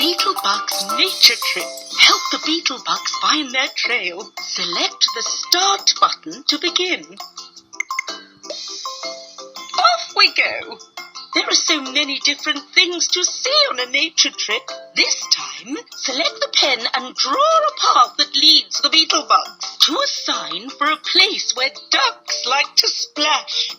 Beetlebugs Nature Trip. Help the Beetlebugs find their trail. Select the Start button to begin. Off we go! There are so many different things to see on a nature trip. This time, select the pen and draw a path that leads the Beetlebugs to a sign for a place where ducks like to splash.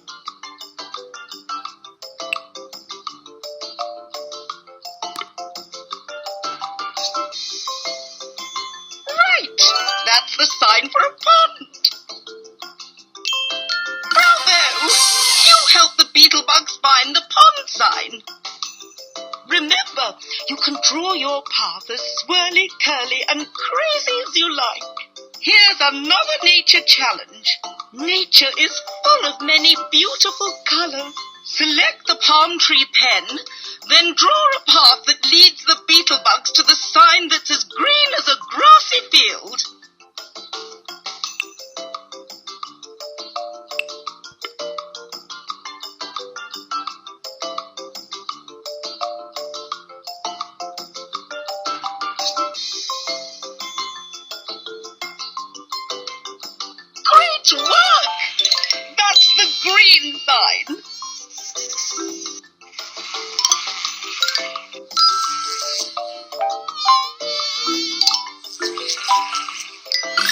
Right, that's the sign for a pond. Bravo! You help the Beetlebugs find the pond sign. Remember, you can draw your path as swirly, curly and crazy as you like. Here's another nature challenge. Nature is full of many beautiful colours. Select the palm tree pen, then draw a path that leads the Beetlebugs to the sign that's as green as a grassy field. Great work! That's the green sign.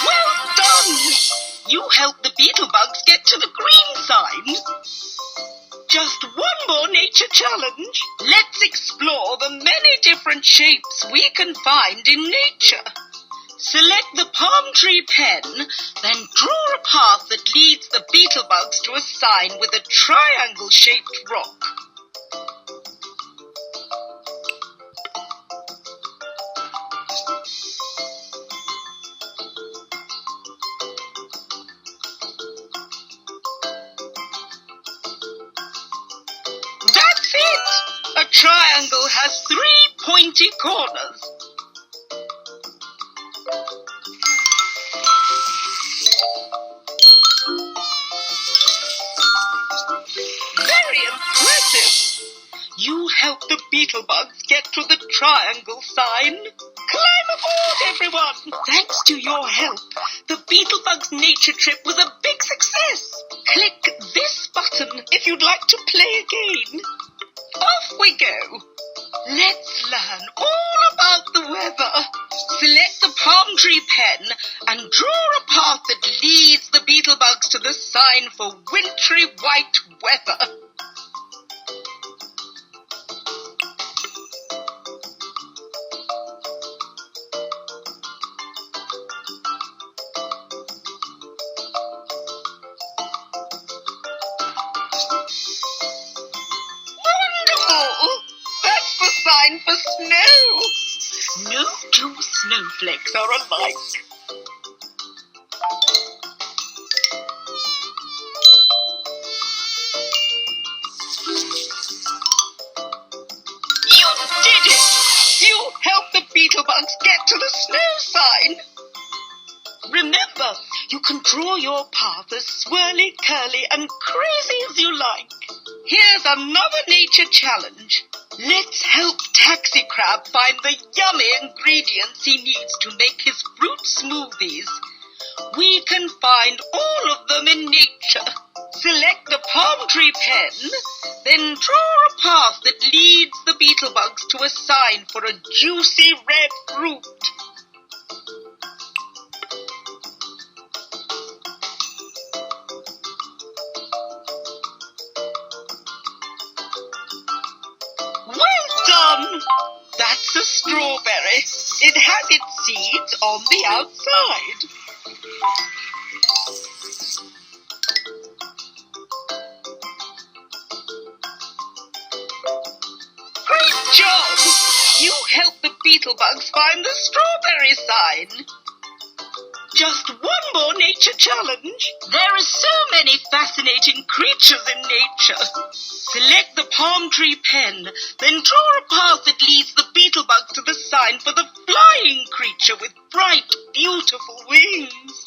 Well done! You helped the Beetlebugs get to the green sign. Just one more nature challenge. Let's explore the many different shapes we can find in nature. Select the palm tree pen, then draw a path that leads the Beetlebugs to a sign with a triangle-shaped rock. That's it! A triangle has 3 pointy corners. Very impressive! You helped the Beetlebugs get to the triangle sign. Climb aboard, everyone! Thanks to your help, the Beetlebugs nature trip was a big success. Click this button if you'd like to play again. Off we go. Let's learn all about the weather. Select the palm tree pen and draw a path that leads the Beetlebugs to the sign for wintry white weather. Wonderful! That's the sign for snow. No two snowflakes are alike. You did it! You helped the Beetlebugs get to the snow sign. Remember, you can draw your path as swirly, curly and crazy as you like. Here's another nature challenge. Let's help Taxi Crab find the yummy ingredients he needs to make his fruit smoothies. We can find all of them in nature. Select the palm tree pen, then draw a path that leads the Beetlebugs to a sign for a juicy red fruit. Well done! That's a strawberry. It has its seeds on the outside. Great job! You helped the Beetlebugs find the strawberry sign. Just one more nature challenge. There are so many fascinating creatures in nature. Select the palm tree pen, then draw a path that leads the Beetlebugs to the sign for the flying creature with bright, beautiful wings.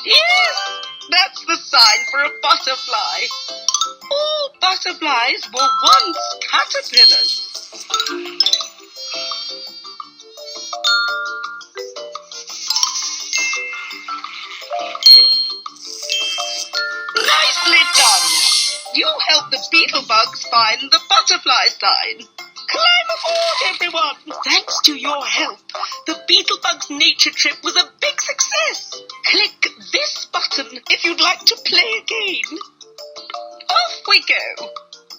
Yes, that's the sign for a butterfly. All butterflies were once caterpillars. Nicely done. You helped the beetle bugs find the butterfly sign. Climb aboard, everyone. Thanks to your help, the beetle bugs nature trip was a big success. Click this button if you'd like to play again. Off we go.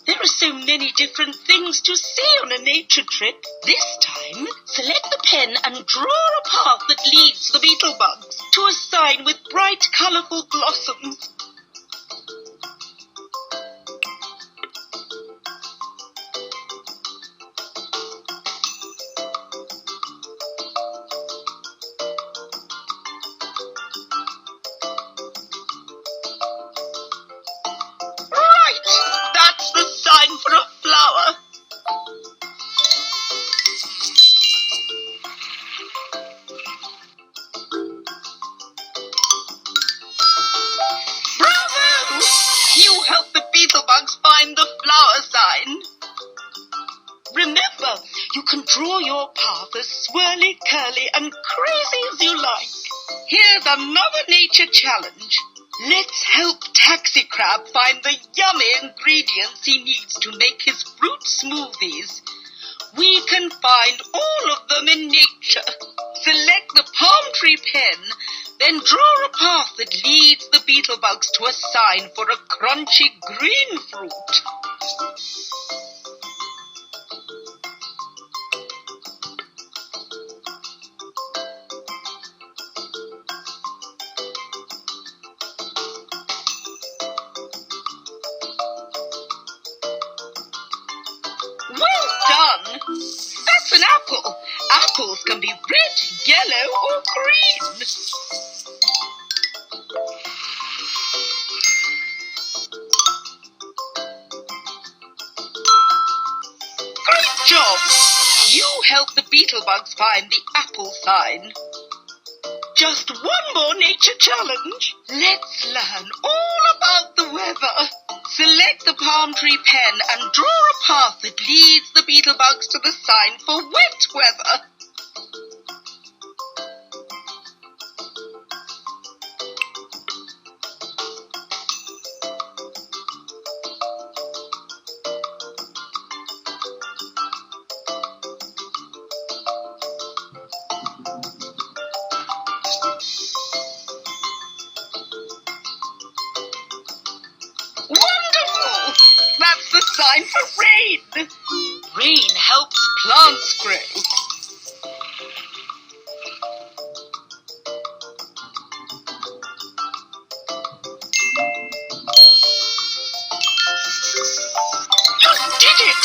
There are so many different things to see on a nature trip. This time, select the pen and draw a path that leads the beetle bugs to a sign with bright, colourful blossoms. For a flower. Bravo! You helped the beetle bugs find the flower sign. Remember, you can draw your path as swirly, curly and crazy as you like. Here's another nature challenge. Let's help Taxi Crab find the yummy ingredients he needs to make his fruit smoothies. We can find all of them in nature. Select the palm tree pen, then draw a path that leads the beetle bugs to a sign for a crunchy green fruit. Well done! That's an apple. Apples can be red, yellow or green. Great job! You helped the beetle bugs find the apple sign. Just one more nature challenge. Let's learn all about the weather. Select the palm tree pen and draw a path that leads the beetle bugs to the sign for wet weather. Wonderful! That's the sign for rain. Rain helps plants grow. You did it!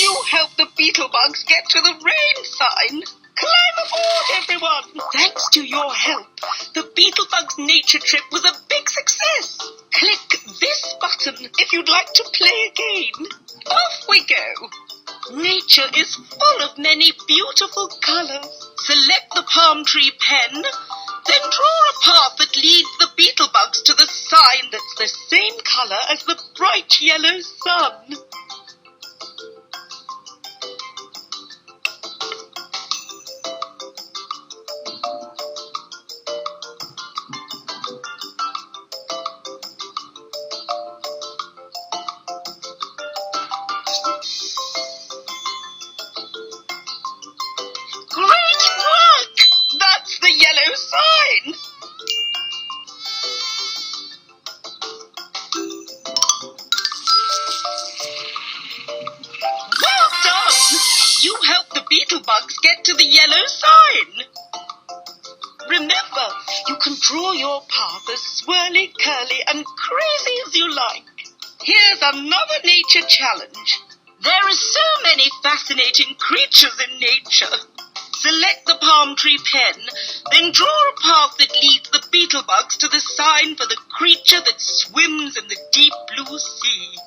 You helped the beetle bugs get to the rain sign. Climb aboard, everyone! Thanks to your help, the beetle bugs nature trip was a big success. Click this button if you'd like to play again. Off we go. Nature is full of many beautiful colours. Select the palm tree pen, then draw a path that leads the beetle bugs to the sign that's the same colour as the bright yellow sun. Great work! That's the yellow sign. Well done! You helped the beetle bugs get to the yellow sign. Remember, you can draw your path as swirly, curly and crazy as you like. Here's another nature challenge. There are so many fascinating creatures in nature. Select the palm tree pen, then draw a path that leads the beetle bugs to the sign for the creature that swims in the deep blue sea.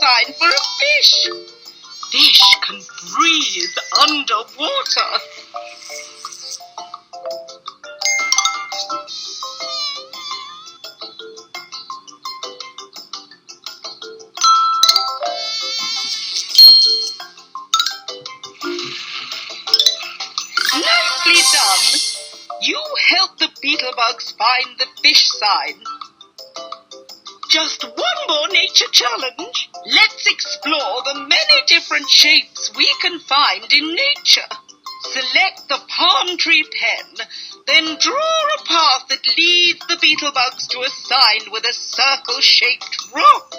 sign for a fish. Fish can breathe underwater. Nicely done. You help the beetle bugs find the fish sign. Just one more nature challenge. Let's explore the many different shapes we can find in nature. Select the palm tree pen, then draw a path that leads the beetle bugs to a sign with a circle-shaped rock.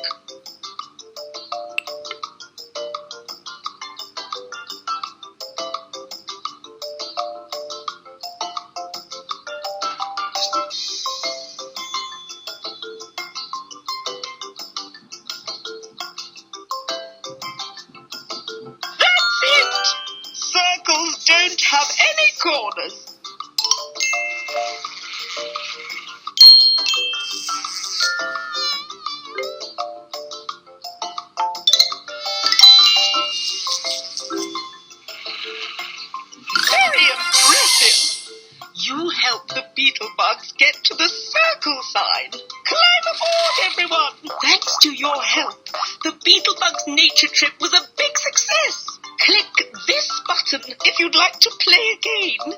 Circles don't have any corners. Very impressive. You help the beetle bugs get to the circle sign. Climb aboard, everyone. Thanks to your help, the beetle bugs nature trip was a big success. Click this button if you'd like to play again.